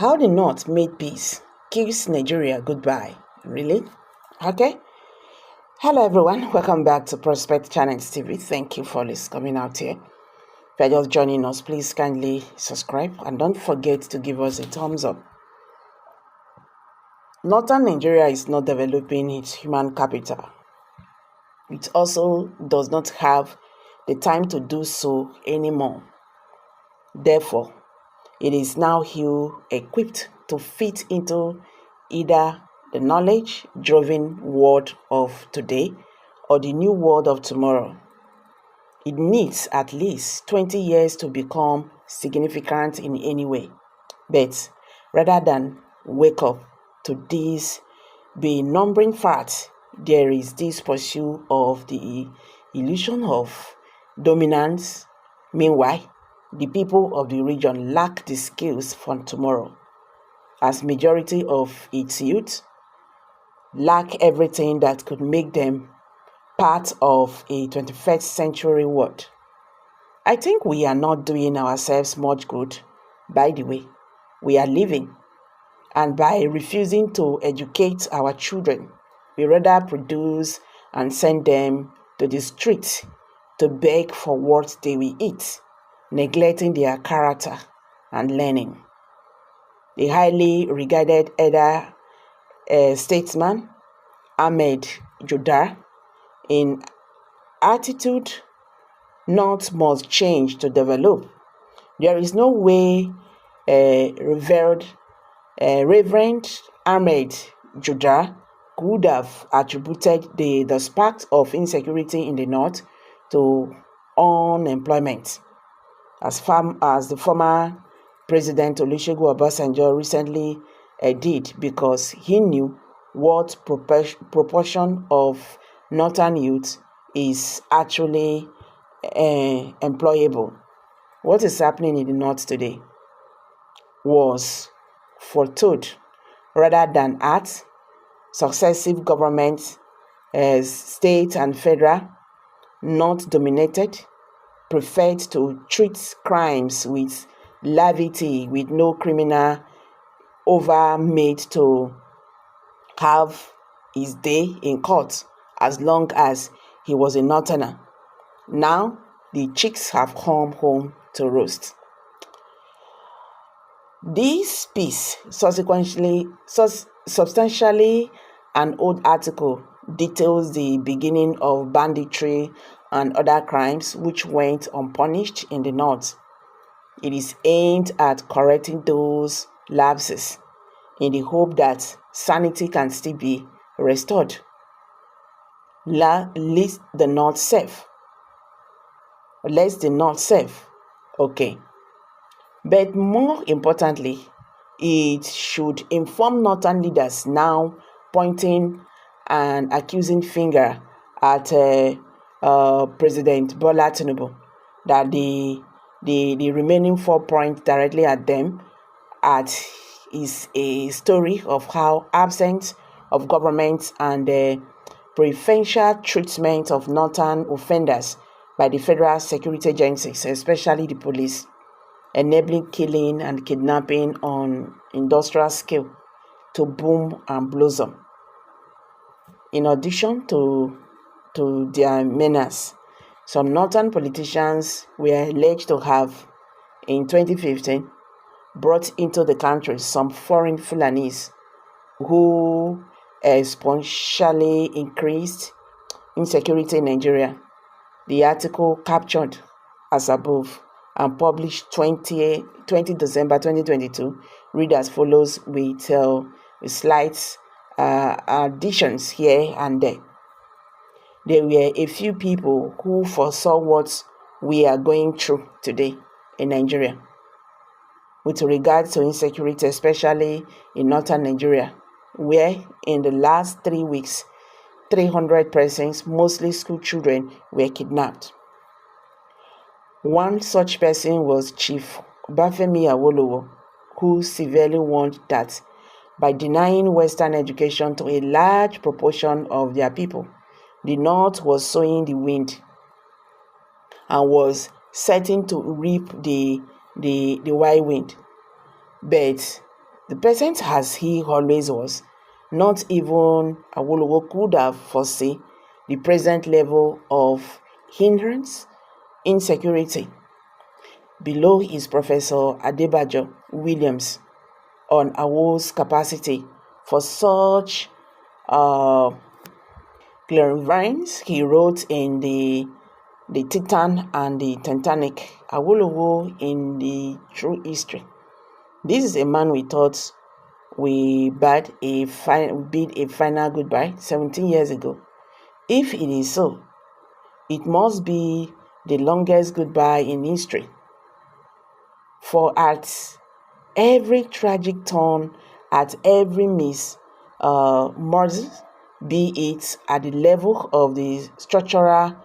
How the North made peace, kiss Nigeria goodbye. Really? Okay. Hello everyone, welcome back to Prospect Channels TV. Thank you for coming out here. If you're just joining us, please kindly subscribe and don't forget to give us a thumbs up. Northern Nigeria is not developing its human capital. It also does not have the time to do so anymore. Therefore, it is now ill-equipped to fit into either the knowledge-driven world of today or the new world of tomorrow. It needs at least 20 years to become significant in any way. But rather than wake up to this benumbing fact, there is this pursuit of the illusion of dominance. Meanwhile, the people of the region lack the skills for tomorrow, as majority of its youth lack everything that could make them part of a 21st century world. I think we are not doing ourselves much good, by the way. We are living, and by refusing to educate our children, we rather produce and send them to the streets to beg for what they will eat, neglecting their character and learning. The highly regarded elder statesman Ahmed Jodar, in attitude, North must change to develop. There is no way Reverend Ahmed Jodar could have attributed the spark of insecurity in the North to unemployment, as the former President Olusegun Obasanjo recently did, because he knew what proportion of Northern youth is actually employable. What is happening in the North today was foretold rather than at successive governments, state and federal, North dominated, preferred to treat crimes with levity, with no criminal over made to have his day in court as long as he was a Northerner. Now, the chicks have come home to roast. This piece, substantially an old article, details the beginning of banditry and other crimes which went unpunished in the North. It is aimed at correcting those lapses in the hope that sanity can still be restored. Lest the North safe. Okay. But more importantly, it should inform Northern leaders now pointing an accusing finger at President Bola Tinubu, that the remaining 4 points directly at them is a story of how absence of government and preferential treatment of Northern offenders by the federal security agencies, especially the police, enabling killing and kidnapping on industrial scale to boom and blossom. In addition to their menace, some Northern politicians were alleged to have, in 2015, brought into the country some foreign Fulanis who exponentially increased insecurity in Nigeria. The article captured as above and published 20 December 2022 read as follows with slight additions here and there. There were a few people who foresaw what we are going through today in Nigeria with regard to insecurity, especially in Northern Nigeria, where in the last 3 weeks, 300 persons, mostly school children, were kidnapped. One such person was Chief Bafemi Awolowo, who severely warned that by denying Western education to a large proportion of their people, the North was sowing the wind and was certain to reap the whirlwind. But The peasant as he always was, not even Awolowo could have foreseen the present level of hindrance, insecurity. Below is Professor Adebayo Williams on Awo's capacity for such clairvoyance. He wrote in the Titan and the Titanic, Awolowo in the True History. This is a man we thought we bid a final goodbye 17 years ago. If it is so, it must be the longest goodbye in history. For at every tragic turn, at every murder, be it at the level of the structural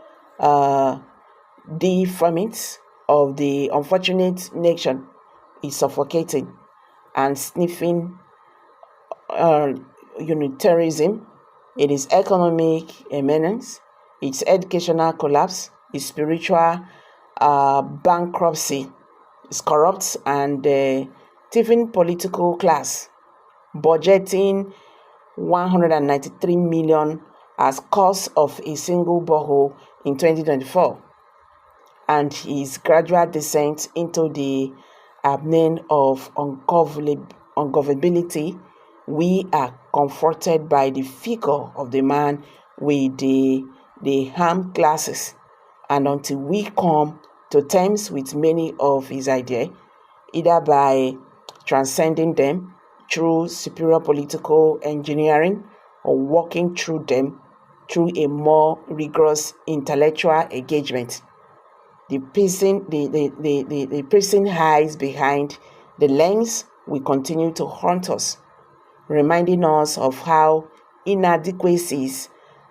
deformities of the unfortunate nation, is suffocating and sniffing unitarianism, it is economic eminence, its educational collapse, its spiritual bankruptcy, its corrupt and thieving political class, budgeting 193 million as cost of a single borehole in 2024, and his gradual descent into the abname of ungovernability. We are comforted by the figure of the man with the armed classes, and until we come to terms with many of his ideas, either by transcending them through superior political engineering or walking through them through a more rigorous intellectual engagement, the person hides behind the lens will continue to haunt us, reminding us of how inadequacies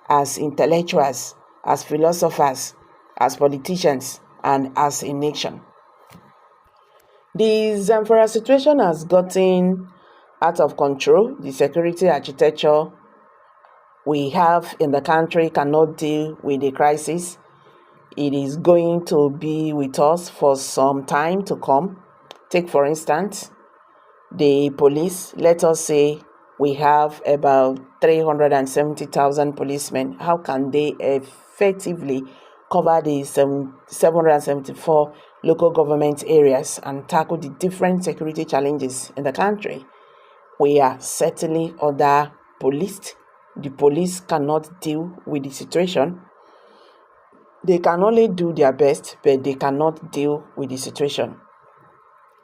as intellectuals, as philosophers, as politicians, and as a nation. The Zamfara situation has gotten out of control. The security architecture we have in the country cannot deal with the crisis. It is going to be with us for some time to come. Take, for instance, the police. Let us say we have about 370,000 policemen. How can they effectively cover the 774 local government areas and tackle the different security challenges in the country? We are certainly under policed. The police cannot deal with the situation. They can only do their best, but they cannot deal with the situation.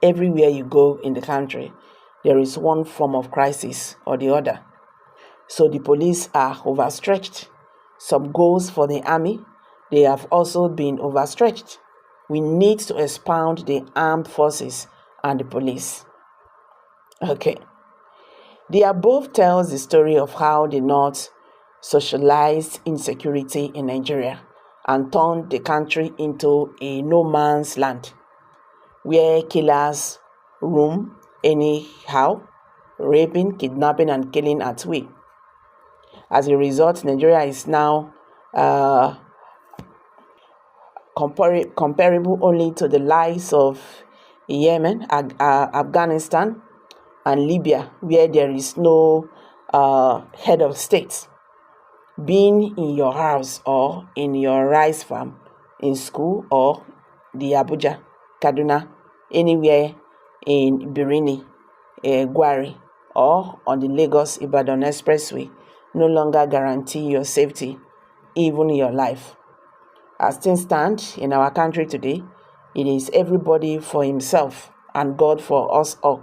Everywhere you go in the country, there is one form of crisis or the other. So the police are overstretched. Some goals for the army, they have also been overstretched. We need to expound the armed forces and the police. Okay. The above tells the story of how the North socialized insecurity in Nigeria and turned the country into a no man's land, where killers roam anyhow, raping, kidnapping, and killing at will. As a result, Nigeria is now comparable only to the likes of Yemen, Afghanistan, and Libya, where there is no head of state. Being in your house or in your rice farm, in school or the Abuja, Kaduna, anywhere in Birini, Gwari, or on the Lagos-Ibadan Expressway no longer guarantee your safety, even your life. As things stand in our country today, it is everybody for himself and God for us all.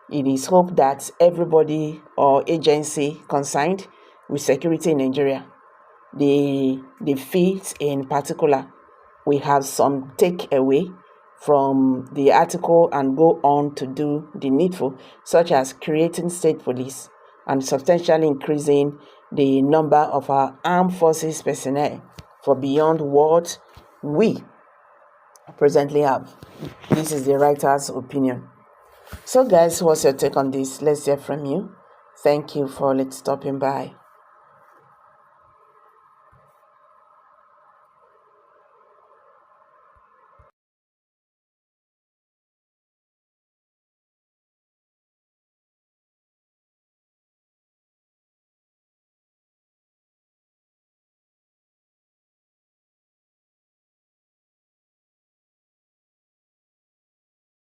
It is hoped that everybody or agency concerned with security in Nigeria, the fields in particular, we have some takeaway from the article and go on to do the needful, such as creating state police and substantially increasing the number of our armed forces personnel for beyond what we presently have. This is the writer's opinion. So guys, what's your take on this? Let's hear from you. Thank you for stopping by.